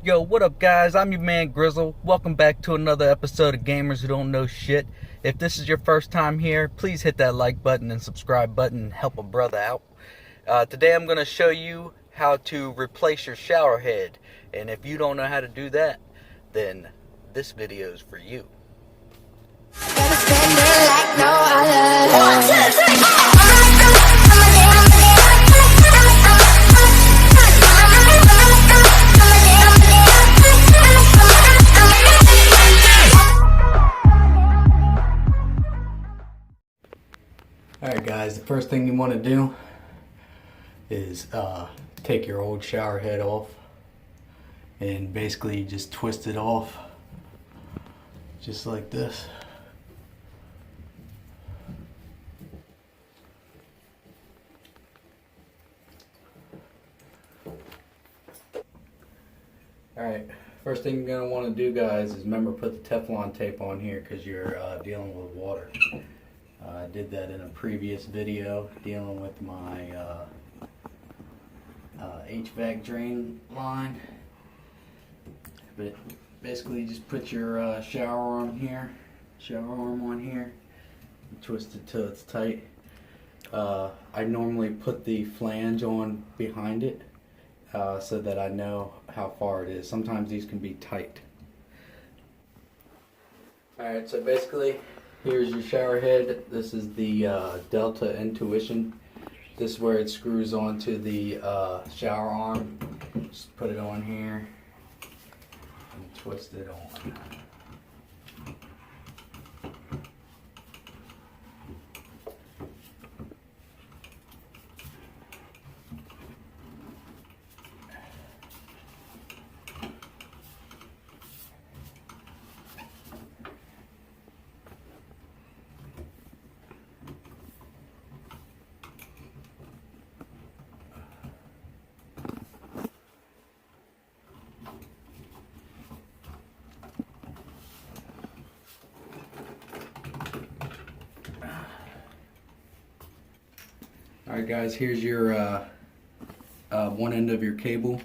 Yo, what up guys? I'm your man Grizzel. Welcome back to another episode of Gamers Who Don't Know Shit. If this is your first time here, please hit that like button and subscribe button and help a brother out. Today I'm going to show you how to replace your shower head. And if you don't know how to do that, then this video is for you. Alright guys, the first thing you want to do is take your old shower head off and basically just twist it off just like this. Alright, first thing you're going to want to do guys is remember put the Teflon tape on here because you're dealing with water. I did that in a previous video dealing with my HVAC drain line. But basically just put your shower arm on here, and twist it till it's tight. I normally put the flange on behind it so that I know how far it is. Sometimes these can be tight. Alright, so basically here's your shower head. This is the Delta Intuition. This is where it screws onto the shower arm. Just put it on here and twist it on. Alright guys, here's your one end of your cable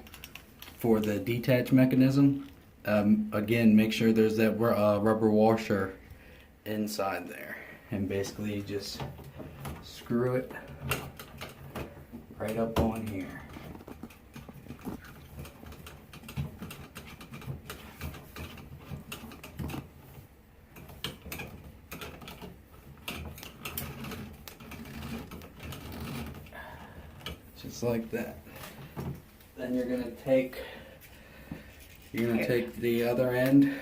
for the detach mechanism. Again, make sure there's that rubber washer inside there. And basically just screw it right up on here. Just like that. Then you're gonna take the other end,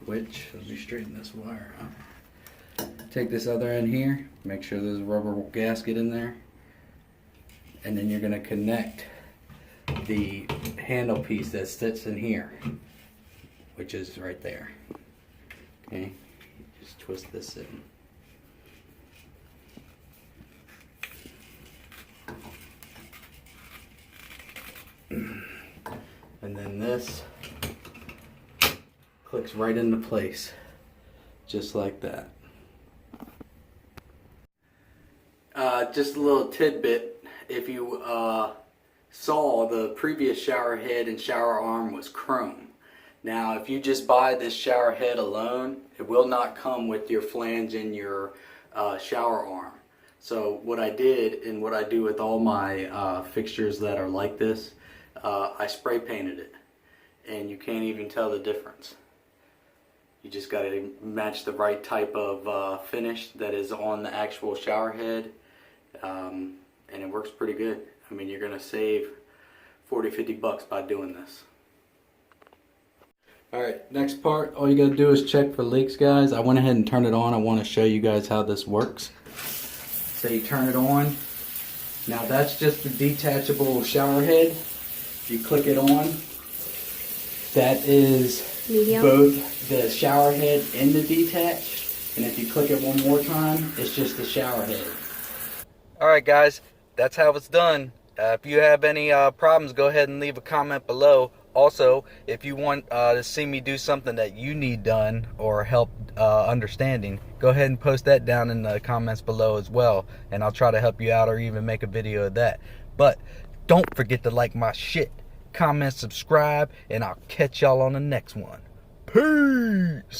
which let me straighten this wire out. Take this other end here, make sure there's a rubber gasket in there, and then you're gonna connect the handle piece that sits in here, which is right there. Okay, just twist this in. And then this clicks right into place, just like that. Just a little tidbit, if you saw, the previous shower head and shower arm was chrome. Now if you just buy this shower head alone, it will not come with your flange and your shower arm. So what I did, and what I do with all my fixtures that are like this, I spray painted it, and you can't even tell the difference. You just got to match the right type of finish that is on the actual shower head, and it works pretty good. I mean, you're going to save 40-50 bucks by doing this. Alright, next part, all you got to do is check for leaks guys. I went ahead and turned it on. I want to show you guys how this works. So you turn it on. Now that's just the detachable shower head. You click it on, that is medium. Both the shower head and the detached, and if you click it one more time, it's just the shower head. Alright guys, that's how it's done. If you have any problems, go ahead and leave a comment below. Also, if you want to see me do something that you need done or help understanding, go ahead and post that down in the comments below as well, and I'll try to help you out or even make a video of that. But don't forget to like my shit. comment, subscribe, and I'll catch y'all on the next one. Peace!